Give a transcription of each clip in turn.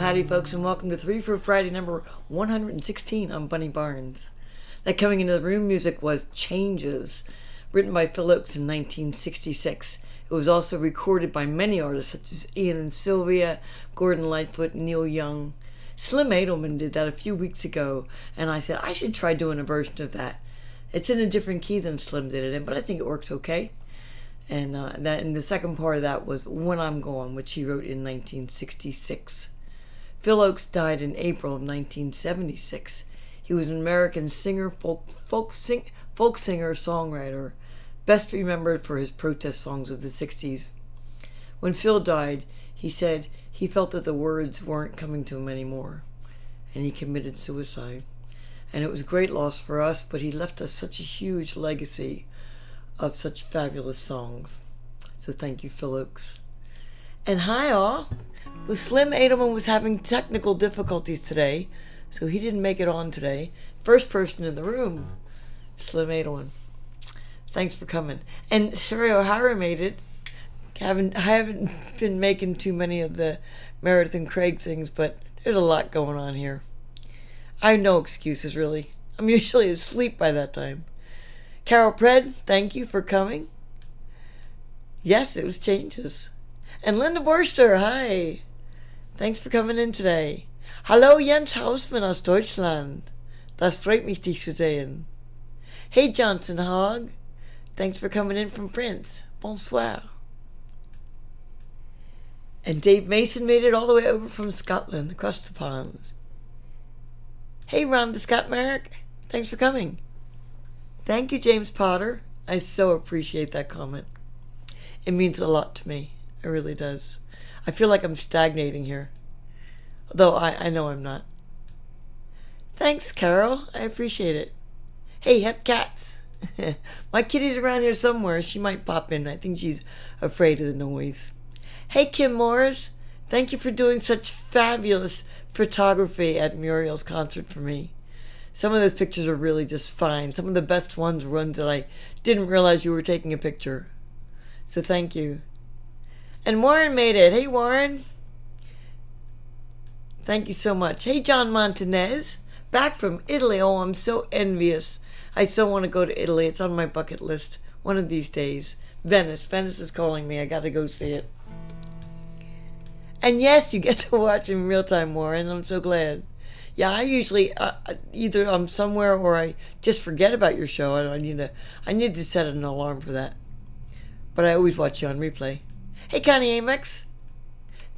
howdy folks, and welcome to Fer Friday number 116 on Bunny Barnes. That coming into the room music was Changes, written by Phil Ochs in 1966. It was also recorded by many artists such as Ian and Sylvia, Gordon Lightfoot, Neil Young. Slim Edelman did that a few weeks ago, and I said I should try doing a version of that. It's in a different key than Slim did it in, but I think it works okay. And the second part of that was When I'm Gone, which he wrote in 1966. Phil Ochs died in April of 1976. He was an American singer, folk singer, songwriter, best remembered for his protest songs of the 60s. When Phil died, he said he felt that the words weren't coming to him anymore, and he committed suicide. And it was a great loss for us, but he left us such a huge legacy of such fabulous songs. So thank you, Phil Ochs. And hi all. Well, Slim Edelman was having technical difficulties today, so he didn't make it on today. First person in the room, Slim Edelman. Thanks for coming. And Harry O'Hara made it. I haven't been making too many of the Meredith and Craig things, but there's a lot going on here. I have no excuses, really. I'm usually asleep by that time. Carol Pred, thank you for coming. Yes, it was Changes. And Linda Borster, hi. Thanks for coming in today. Hallo Jens Hausmann aus Deutschland. Das freut mich, dich zu sehen. Hey Johnson Hogg. Thanks for coming in from France. Bonsoir. And Dave Mason made it all the way over from Scotland, across the pond. Hey Rhonda Scott Merrick. Thanks for coming. Thank you, James Potter. I so appreciate that comment. It means a lot to me. It really does. I feel like I'm stagnating here. Though I know I'm not. Thanks, Carol. I appreciate it. Hey, Hep Cats. My kitty's around here somewhere. She might pop in. I think she's afraid of the noise. Hey, Kim Morris. Thank you for doing such fabulous photography at Muriel's concert for me. Some of those pictures are really just fine. Some of the best ones were ones that I didn't realize you were taking a picture. So thank you. And Warren made it. Hey, Warren. Thank you so much. Hey, John Montanez. Back from Italy. Oh, I'm so envious. I so want to go to Italy. It's on my bucket list one of these days. Venice. Venice is calling me. I got to go see it. And yes, you get to watch in real time, Warren. I'm so glad. Yeah, I usually either I'm somewhere or I just forget about your show. I need to set an alarm for that. But I always watch you on replay. Hey, Connie Amex.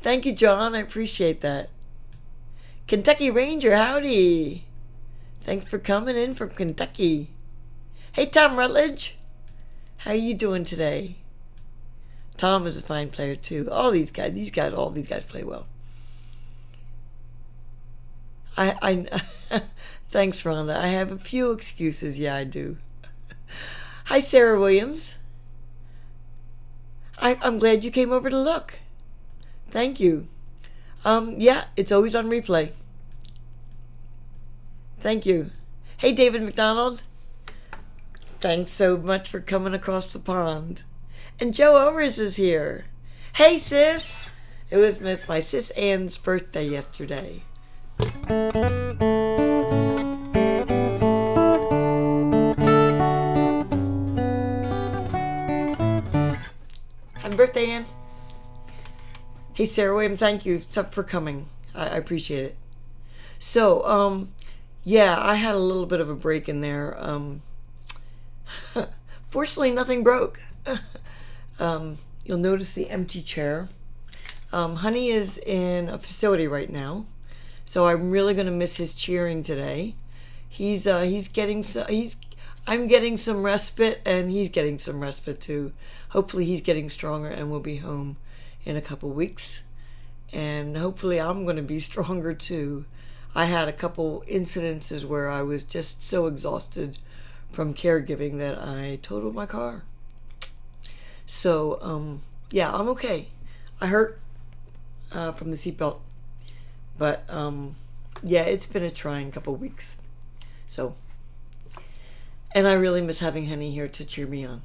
Thank you, John. I appreciate that. Kentucky Ranger, howdy. Thanks for coming in from Kentucky. Hey, Tom Rutledge. How you doing today? Tom is a fine player too. All these guys play well. I thanks, Rhonda. I have a few excuses. Yeah, I do. Hi, Sarah Williams. I'm glad you came over to look. Thank you. Yeah, it's always on replay. Thank you. Hey, David McDonald. Thanks so much for coming across the pond. And Joe Owers is here. Hey, sis. It was my sis Ann's birthday yesterday. Happy birthday, Ann. Hey, Sarah Williams, thank you for coming. I appreciate it. So, yeah, I had a little bit of a break in there. Fortunately, nothing broke. You'll notice the empty chair. Honey is in a facility right now, so I'm really going to miss his cheering today. I'm getting some respite, and he's getting some respite too. Hopefully he's getting stronger and we'll be home in a couple weeks. And hopefully I'm going to be stronger too. I had a couple incidences where I was just so exhausted from caregiving that I totaled my car. So, yeah, I'm okay. I hurt from the seatbelt. But, yeah, it's been a trying couple weeks. So, and I really miss having Honey here to cheer me on.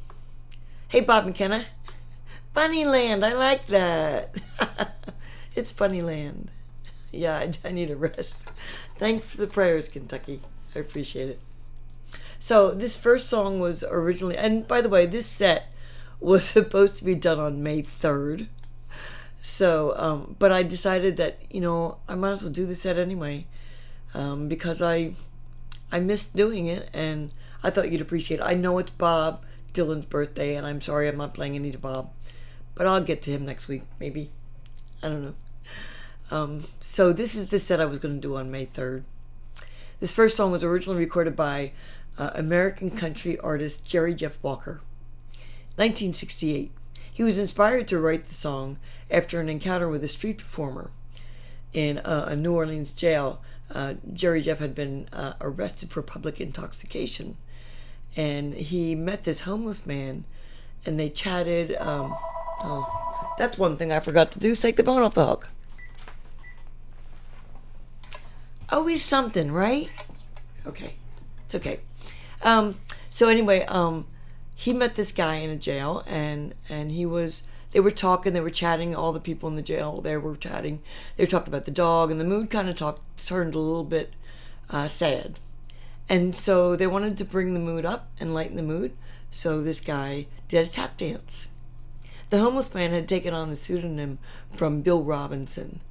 Hey, Bob McKenna. Bunnyland, I like that. It's Bunnyland. Yeah, I need a rest. Thanks for the prayers, Kentucky. I appreciate it. So this first song was originally, and by the way, this set was supposed to be done on May 3rd. So, but I decided that, I might as well do the set anyway, because I missed doing it, and I thought you'd appreciate it. I know it's Bob Dylan's birthday, and I'm sorry I'm not playing any to Bob, but I'll get to him next week, maybe. I don't know. So this is the set I was going to do on May 3rd. This first song was originally recorded by American country artist Jerry Jeff Walker, 1968. He was inspired to write the song after an encounter with a street performer in a New Orleans jail. Jerry Jeff had been arrested for public intoxication, and he met this homeless man, and they chatted. That's one thing I forgot to do, take the phone off the hook. Always something, right? Okay, it's okay. So anyway, he met this guy in a jail, and they were talking, they were chatting, all the people in the jail there were chatting. They talked about the dog, and the mood kind of turned a little bit sad. And so they wanted to bring the mood up and lighten the mood, so this guy did a tap dance. The homeless man had taken on the pseudonym from Bill Robinson,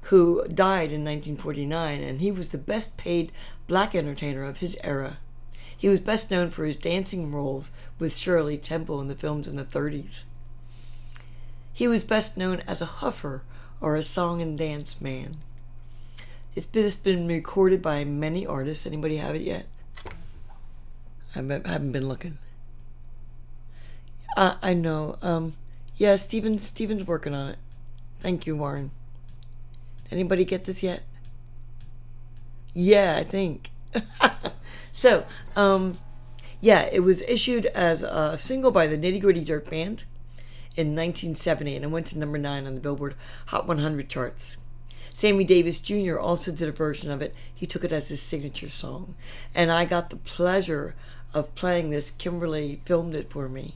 who died in 1949, and he was the best paid black entertainer of his era. He was best known for his dancing roles with Shirley Temple in the films in the 30s. He was best known as a huffer or a song and dance man. It's been recorded by many artists. Anybody have it yet? I haven't been looking. I know. Yeah, Steven's working on it. Thank you, Warren. Anybody get this yet? Yeah, I think. So, yeah, it was issued as a single by the Nitty Gritty Dirt Band in 1970, and it went to number 9 on the Billboard Hot 100 charts. Sammy Davis Jr. also did a version of it. He took it as his signature song, and I got the pleasure of playing this. Kimberly filmed it for me.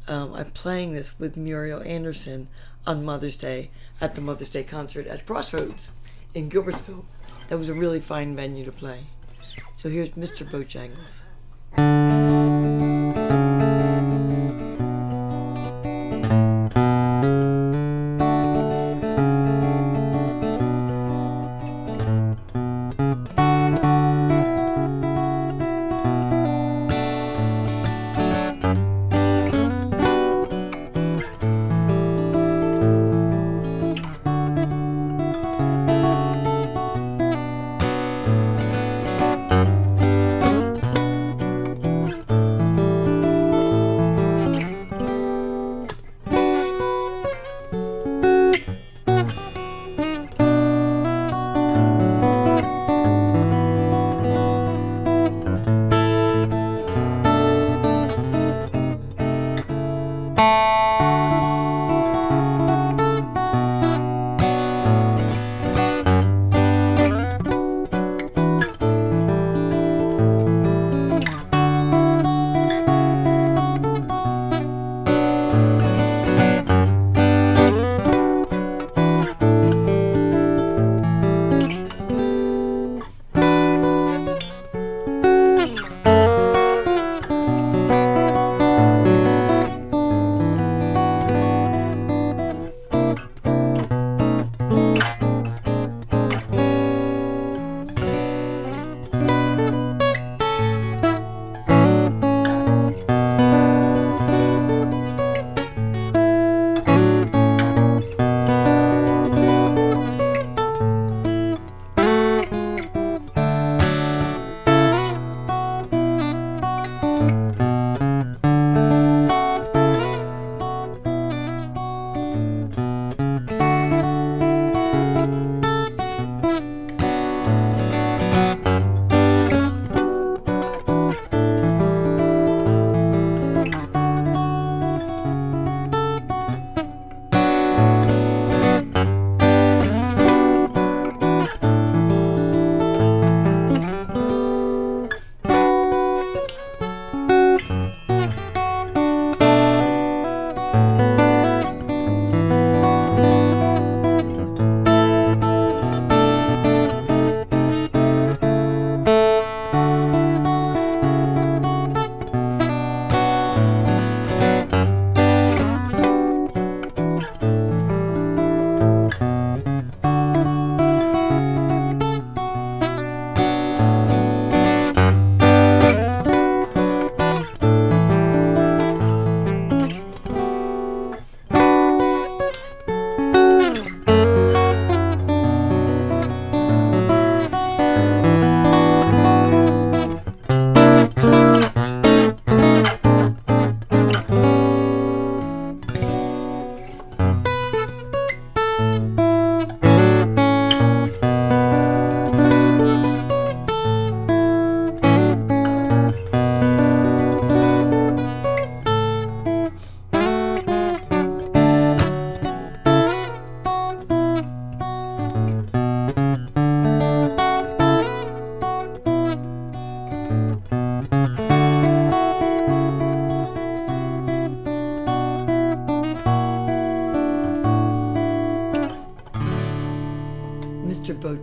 I'm playing this with Muriel Anderson on Mother's Day at the Mother's Day concert at Crossroads in Gilbertsville. That was a really fine venue to play. So here's Mr. Bojangles.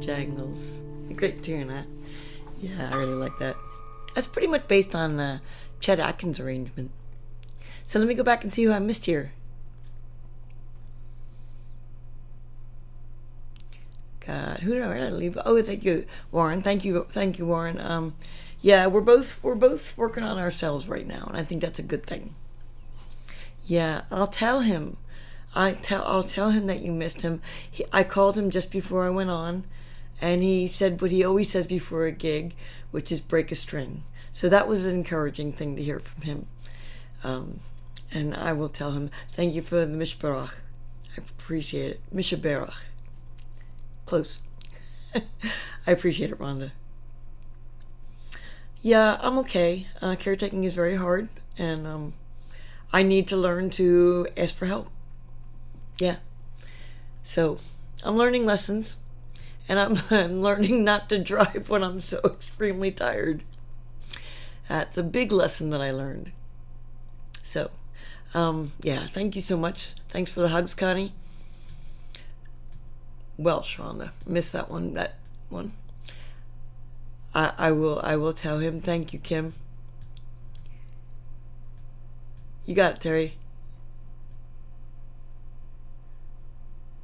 Bojangles. Great tune, huh? Yeah, I really like that. That's pretty much based on Chet Atkins' arrangement. So let me go back and see who I missed here. God, who did I leave? Oh, thank you, Warren. Thank you, Warren. Yeah, we're both working on ourselves right now, and I think that's a good thing. Yeah, I'll tell him. I'll tell him that you missed him. I called him just before I went on, and he said what he always says before a gig, which is break a string. So that was an encouraging thing to hear from him. And I will tell him, thank you for the Mishbarach. I appreciate it. Mishaberach. Close. I appreciate it, Rhonda. Yeah, I'm okay. Caretaking is very hard, and I need to learn to ask for help. Yeah. So I'm learning lessons, and I'm learning not to drive when I'm so extremely tired. That's a big lesson that I learned. So, yeah, thank you so much. Thanks for the hugs, Connie. Welsh, Rhonda. Missed that one. I will tell him. Thank you, Kim. You got it, Terry.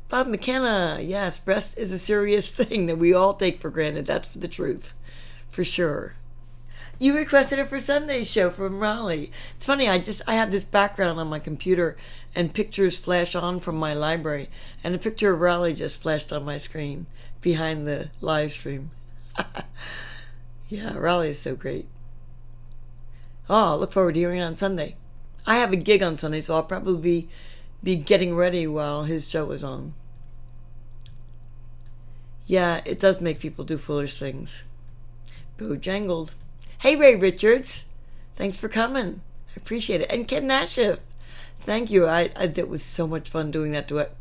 Bob McKenna. Yes, rest is a serious thing that we all take for granted. That's the truth. For sure. You requested it for Sunday's show from Raleigh. It's funny, I have this background on my computer and pictures flash on from my library, and a picture of Raleigh just flashed on my screen behind the live stream. Yeah, Raleigh is so great. Oh, I look forward to hearing it on Sunday. I have a gig on Sunday, so I'll probably be getting ready while his show is on. Yeah, it does make people do foolish things. Bojangled. Hey, Ray Richards. Thanks for coming. I appreciate it. And Ken Nashif. Thank you. It was so much fun doing that duet.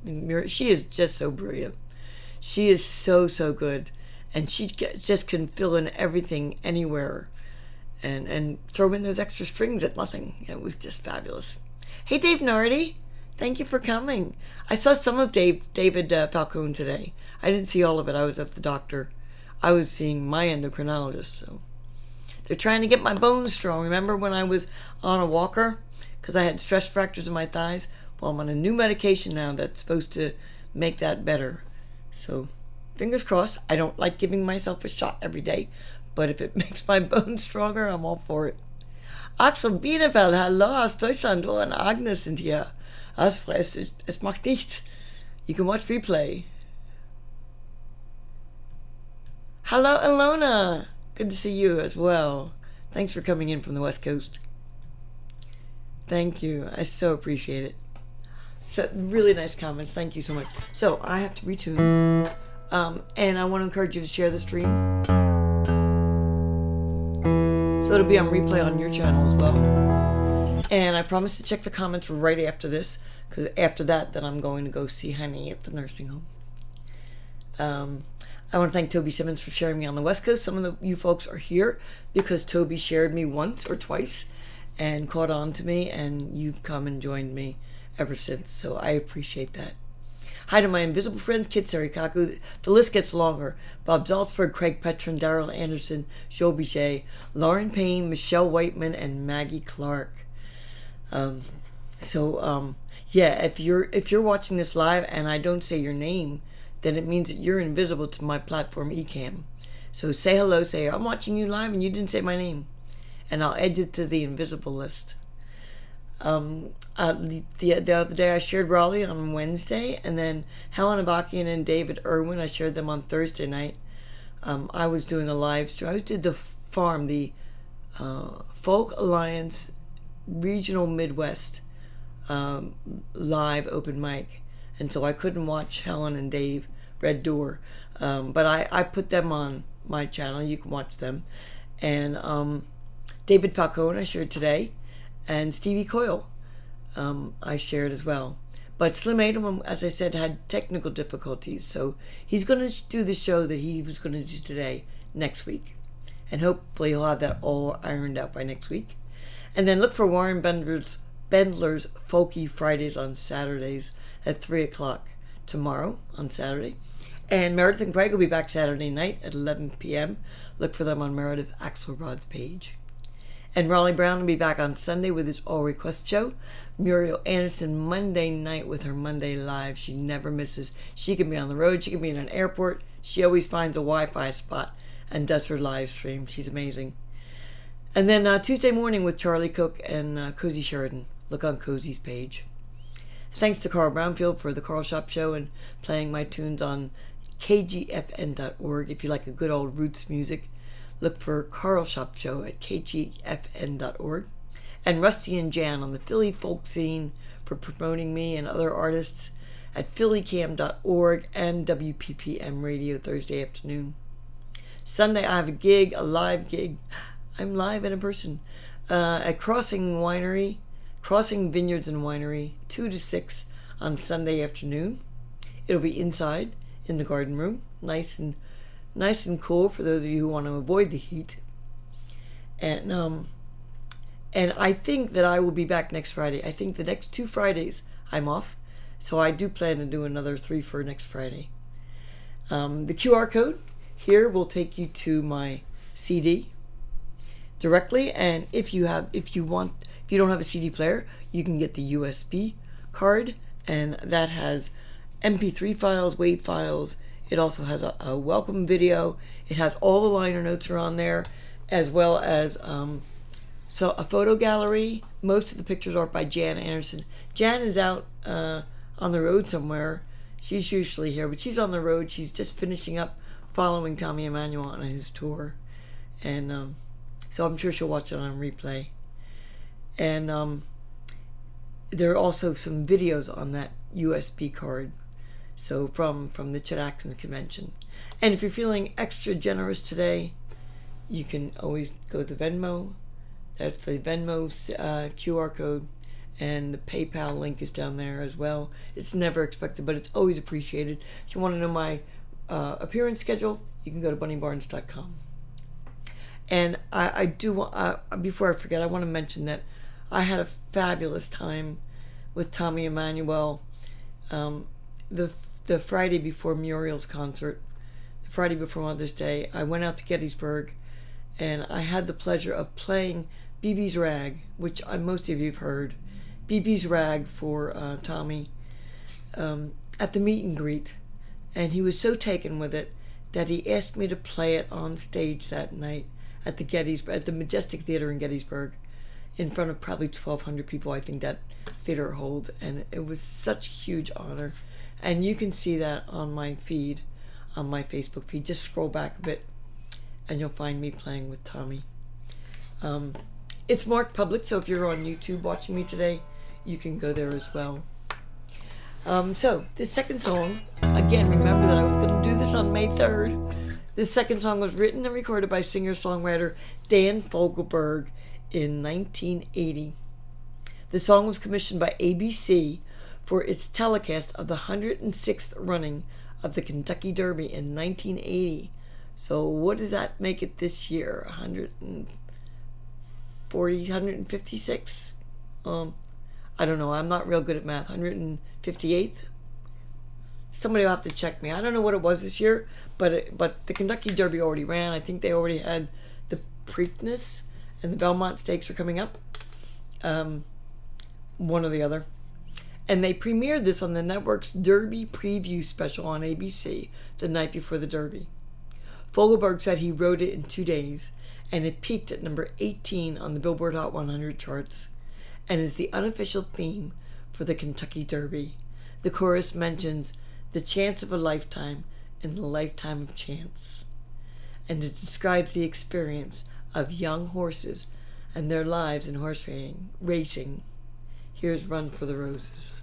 She is just so brilliant. She is so, so good. And she just can fill in everything anywhere and throw in those extra strings at nothing. It was just fabulous. Hey, Dave Nardi. Thank you for coming. I saw some of David Falcone today. I didn't see all of it. I was at the doctor. I was seeing my endocrinologist, so... They're trying to get my bones strong. Remember when I was on a walker? Because I had stress fractures in my thighs? Well, I'm on a new medication now that's supposed to make that better. So, fingers crossed. I don't like giving myself a shot every day. But if it makes my bones stronger, I'm all for it. Axel Bienefeld, hallo aus Deutschland. Oh, und Agnes sind hier. Es macht nichts. You can watch replay. Hello, Alona. Good to see you as well. Thanks for coming in from the West Coast. Thank you. I so appreciate it. So, really nice comments. Thank you so much. So, I have to retune. And I want to encourage you to share the stream. So, it'll be on replay on your channel as well. And I promise to check the comments right after this. Because after that, then I'm going to go see Honey at the nursing home. I want to thank Toby Simmons for sharing me on the West Coast. Some of you folks are here because Toby shared me once or twice and caught on to me, and you've come and joined me ever since. So I appreciate that. Hi to my invisible friends, Kit Sarikaku. The list gets longer. Bob Zaltzberg, Craig Petron, Daryl Anderson, Joe Bichet, Lauren Payne, Michelle Whiteman, and Maggie Clark. Yeah, if you're watching this live and I don't say your name, then it means that you're invisible to my platform Ecamm. So say hello, say I'm watching you live and you didn't say my name, and I'll add you to the invisible list. The other day I shared Raleigh on Wednesday, and then Helen Abakian and David Irwin, I shared them on Thursday night. I was doing a live stream. I did the farm, the Folk Alliance Regional Midwest live open mic. And so I couldn't watch Helen and Dave Red Door. But I put them on my channel. You can watch them. And David Falcone I shared today. And Stevie Coyle I shared as well. But Slim Adam, as I said, had technical difficulties. So he's going to do the show that he was going to do today next week. And hopefully he'll have that all ironed out by next week. And then look for Warren Bendler's Folky Fridays on Saturdays at 3 o'clock tomorrow on Saturday. And Meredith and Craig will be back Saturday night at 11 p.m. Look for them on Meredith Axelrod's page. And Raleigh Brown will be back on Sunday with his All Request show. Muriel Anderson Monday night with her Monday Live. She never misses. She can be on the road. She can be in an airport. She always finds a Wi-Fi spot and does her live stream. She's amazing. And then Tuesday morning with Charlie Cook and Cozy Sheridan. Look on Cozy's page. Thanks to Carl Brownfield for the Carl Shop Show and playing my tunes on kgfn.org. If you like a good old roots music, look for Carl Shop Show at kgfn.org. And Rusty and Jan on the Philly folk scene for promoting me and other artists at phillycam.org and WPPM Radio Thursday afternoon. Sunday I have a live gig. I'm live and in person at Crossing Vineyards and Winery, 2 to 6 on Sunday afternoon. It'll be inside in the garden room, nice and cool for those of you who want to avoid the heat. And I think that I will be back next Friday. I think the next 2 Fridays I'm off, so I do plan to do another 3 for next Friday. The QR code here will take you to my CD directly, and if you don't have a CD player, you can get the USB card, and that has MP3 files, WAV files. It also has a welcome video. It has all the liner notes are on there, as well as so a photo gallery. Most of the pictures are by Jan Anderson. Jan is out on the road somewhere. She's usually here, but she's on the road. She's just finishing up following Tommy Emmanuel on his tour, and so I'm sure she'll watch it on replay. And there are also some videos on that USB card, so from the Chet Atkins convention. And if you're feeling extra generous today, you can always go to Venmo. That's the Venmo QR code, and the PayPal link is down there as well. It's never expected, but it's always appreciated. If you want to know my appearance schedule, you can go to bunnybarnes.com. And I do want, before I forget, I want to mention that I had a fabulous time with Tommy Emmanuel the Friday before Muriel's concert, the Friday before Mother's Day. I went out to Gettysburg, and I had the pleasure of playing BB's Rag, which most of you have heard. BB's Rag for Tommy at the meet and greet. And he was so taken with it that he asked me to play it on stage that night at the Majestic Theater in Gettysburg, in front of probably 1,200 people. I think that theater holds, and it was such a huge honor. And you can see that on my feed, on my Facebook feed. Just scroll back a bit, and you'll find me playing with Tommy. It's marked public, so if you're on YouTube watching me today, you can go there as well. So this second song, again, remember that I was going to do this on May 3rd. This second song was written and recorded by singer-songwriter Dan Fogelberg in 1980. The song was commissioned by ABC for its telecast of the 106th running of the Kentucky Derby in 1980. So what does that make it this year? 156? I don't know. I'm not real good at math. 158th? Somebody will have to check me. I don't know what it was this year, but the Kentucky Derby already ran. I think they already had the Preakness, and the Belmont Stakes are coming up. One or the other. And they premiered this on the network's Derby Preview special on ABC the night before the Derby. Fogelberg said he wrote it in 2 days, and it peaked at number 18 on the Billboard Hot 100 charts, and is the unofficial theme for the Kentucky Derby. The chorus mentions the chance of a lifetime in the lifetime of chance, and it describes the experience of young horses and their lives in horse racing. Here's Run for the Roses.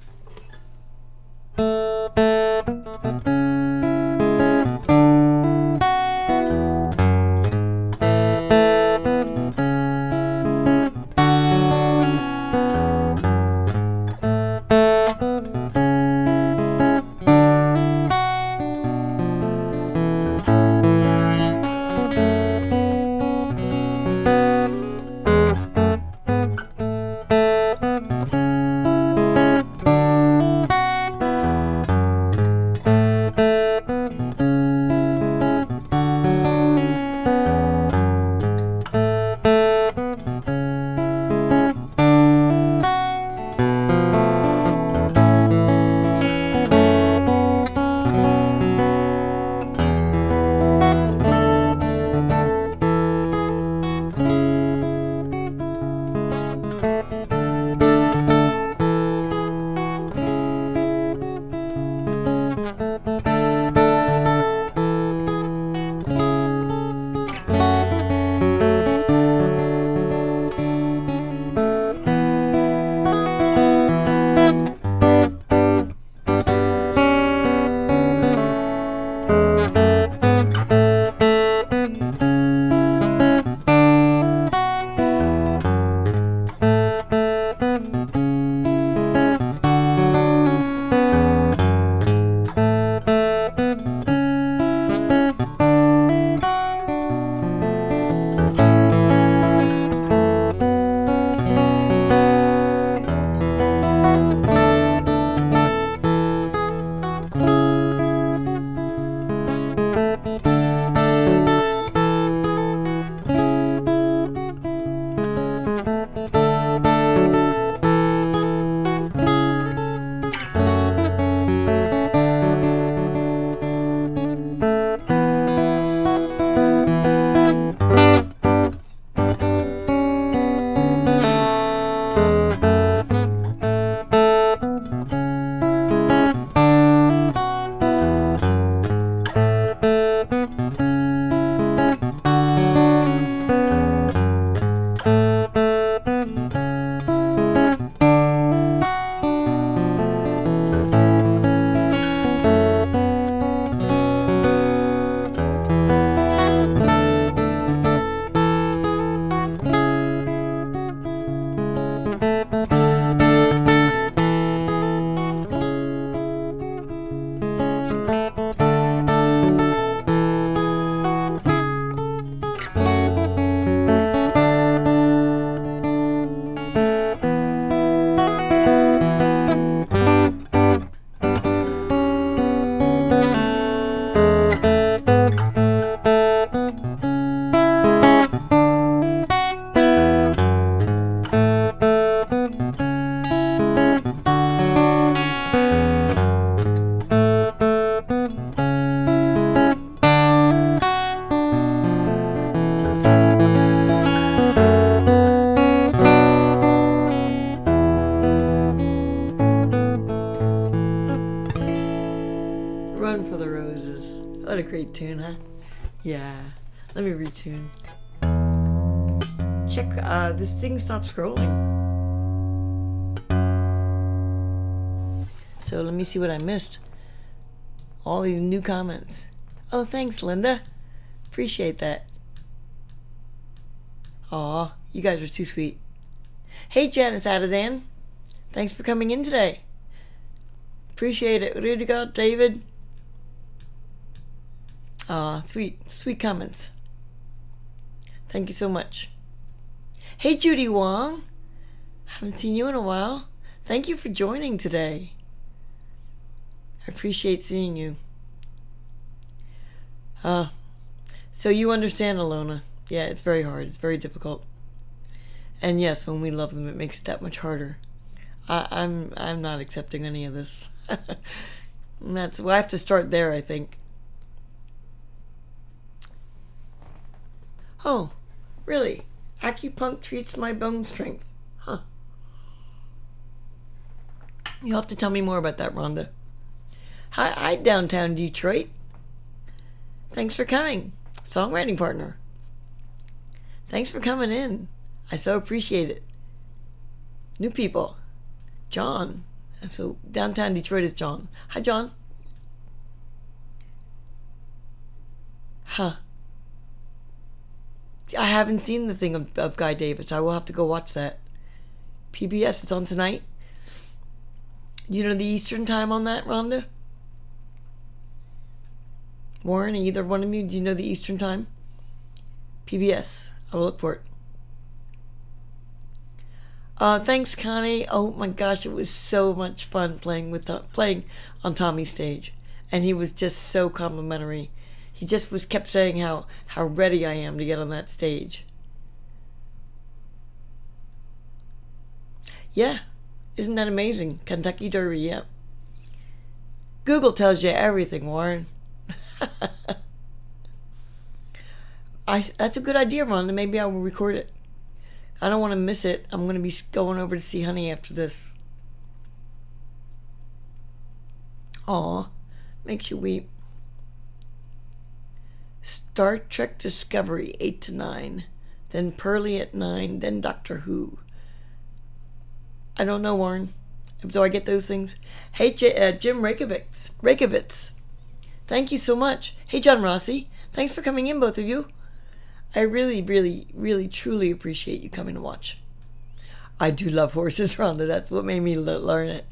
tune, huh? Yeah. Let me retune. Check, this thing stopped scrolling. So let me see what I missed. All these new comments. Oh, thanks, Linda. Appreciate that. Aw, you guys are too sweet. Hey, Janice Adadan. Thanks for coming in today. Appreciate it. Ready to go, David? Aw, sweet comments. Thank you so much. Hey, Judy Wong. Haven't seen you in a while. Thank you for joining today. I appreciate seeing you. So you understand, Alona. Yeah, it's very hard. It's very difficult. And yes, when we love them, it makes it that much harder. I'm not accepting any of this. Well, I have to start there, I think. Oh, really? Acupuncture treats my bone strength. Huh. You'll have to tell me more about that, Rhonda. Hi, downtown Detroit. Thanks for coming. Songwriting partner. Thanks for coming in. I so appreciate it. New people. John. So downtown Detroit is John. Hi, John. Huh. I haven't seen the thing of Guy Davis. I will have to go watch that. PBS, it's on tonight. Do you know the Eastern time on that, Rhonda? Warren, either one of you, do you know the Eastern time? PBS. I will look for it. Thanks, Connie. Oh my gosh, it was so much fun playing on Tommy's stage, and he was just so complimentary. He just kept saying how ready I am to get on that stage. Yeah, isn't that amazing? Kentucky Derby, yeah. Google tells you everything, Warren. That's a good idea, Rhonda. Maybe I will record it. I don't want to miss it. I'm going to be going over to see Honey after this. Aw, makes you weep. Star Trek Discovery, 8 to 9. Then Pearly at 9. Then Doctor Who. I don't know, Warren. Do I get those things? Hey, Jim Reykjavitz. Thank you so much. Hey, John Rossi. Thanks for coming in, both of you. I really, really, really, truly appreciate you coming to watch. I do love horses, Rhonda. That's what made me learn it.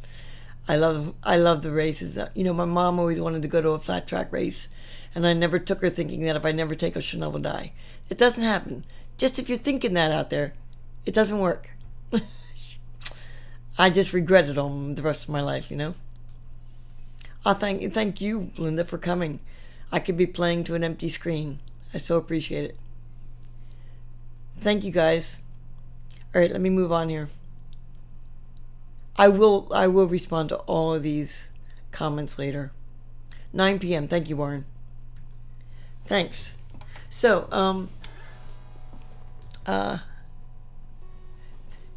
I love the races. My mom always wanted to go to a flat track race, and I never took her, thinking that if I never take her, she'll never die. It doesn't happen. Just if you're thinking that out there, it doesn't work. I just regret it all the rest of my life, Thank you, Linda, for coming. I could be playing to an empty screen. I so appreciate it. Thank you, guys. All right, let me move on here. I will respond to all of these comments later. 9 p.m. Thank you, Warren. Thanks. So,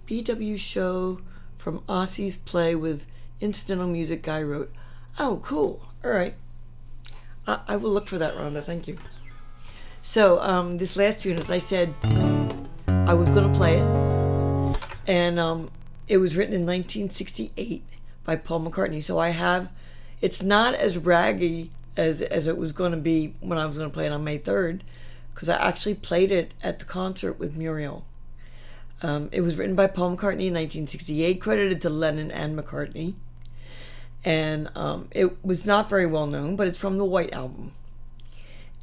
BW show from Aussie's play with incidental music Guy wrote. Oh, cool. All right. I will look for that, Rhonda. Thank you. So, this last tune, as I said, I was going to play it. And it was written in 1968 by Paul McCartney. So it's not as raggy as it was going to be when I was going to play it on May 3rd, because I actually played it at the concert with Muriel. It was written by Paul McCartney in 1968, credited to Lennon and McCartney. And it was not very well known, but it's from the White Album.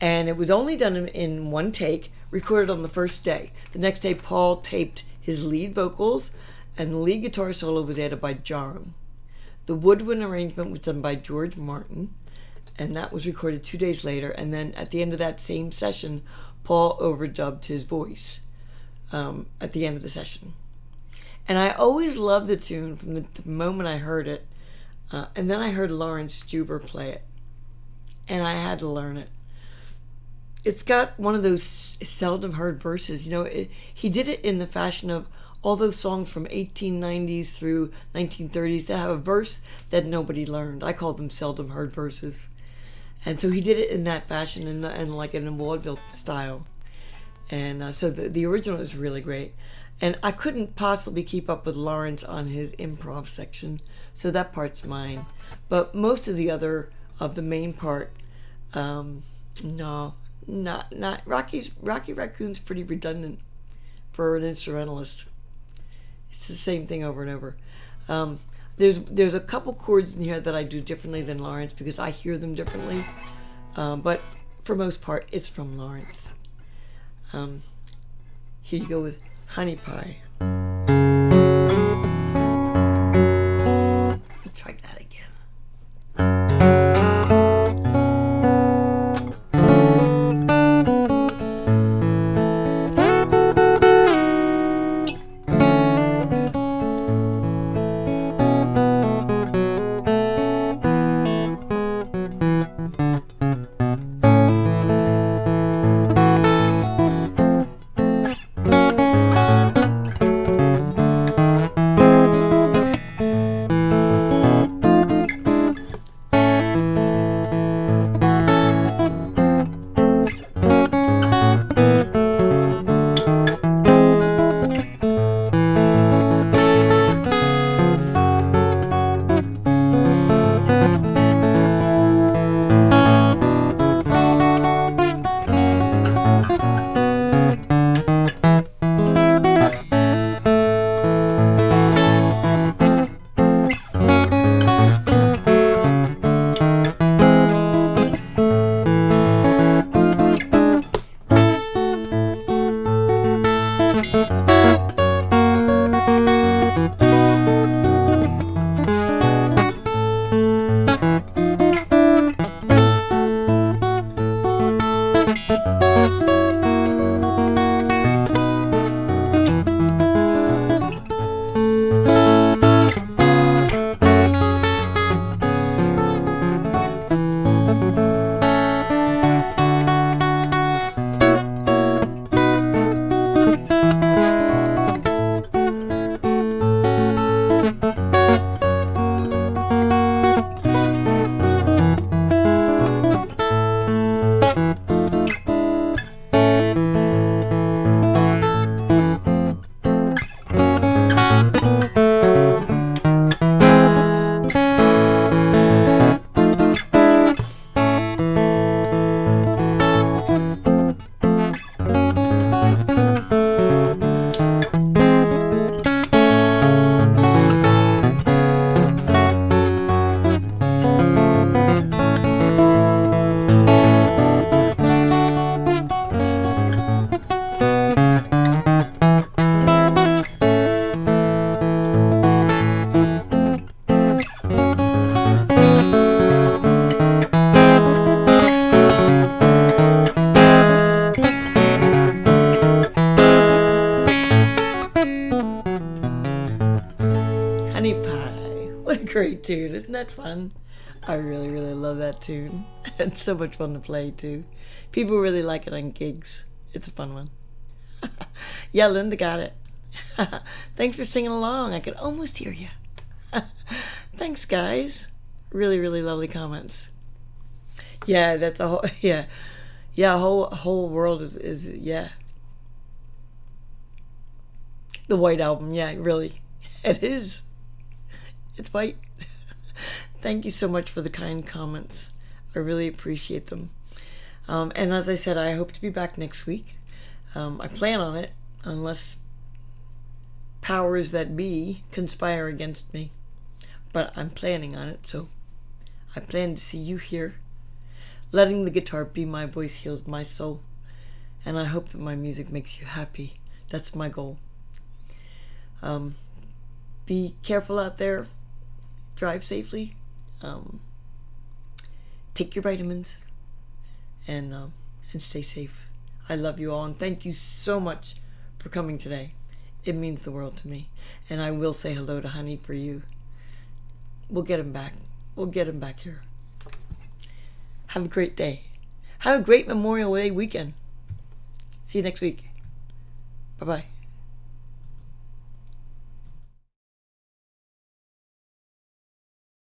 And it was only done in one take, recorded on the first day. The next day, Paul taped his lead vocals, and the lead guitar solo was added by John. The woodwind arrangement was done by George Martin, and that was recorded 2 days later. And then at the end of that same session, Paul overdubbed his voice at the end of the session. And I always loved the tune from the moment I heard it. And then I heard Lawrence Juber play it, and I had to learn it. It's got one of those seldom heard verses. He did it in the fashion of all those songs from 1890s through 1930s that have a verse that nobody learned. I call them seldom heard verses. And so he did it in that fashion, and like in a vaudeville style. And so the original is really great. And I couldn't possibly keep up with Lawrence on his improv section, so that part's mine. But most of the main part, no, not Rocky Raccoon's pretty redundant for an instrumentalist. It's the same thing over and over. There's a couple chords in here that I do differently than Lawrence because I hear them differently. But for most part, it's from Lawrence. Here you go with Honey Pie. Try that again. Great tune. Isn't that fun? I really, really love that tune. It's so much fun to play too. People really like it on gigs. It's a fun one. Yeah, Linda got it. Thanks for singing along. I could almost hear you. Thanks, guys. Really, really lovely comments. Yeah, that's a whole, yeah. Whole world is yeah. The White Album, yeah, really. It is. It's white. Thank you so much for the kind comments. I really appreciate them. And as I said, I hope to be back next week. I plan on it, unless powers that be conspire against me. But I'm planning on it, so I plan to see you here. Letting the guitar be my voice heals my soul. And I hope that my music makes you happy. That's my goal. Be careful out there. Drive safely. Take your vitamins. And stay safe. I love you all. And thank you so much for coming today. It means the world to me. And I will say hello to Honey for you. We'll get him back. We'll get him back here. Have a great day. Have a great Memorial Day weekend. See you next week. Bye-bye.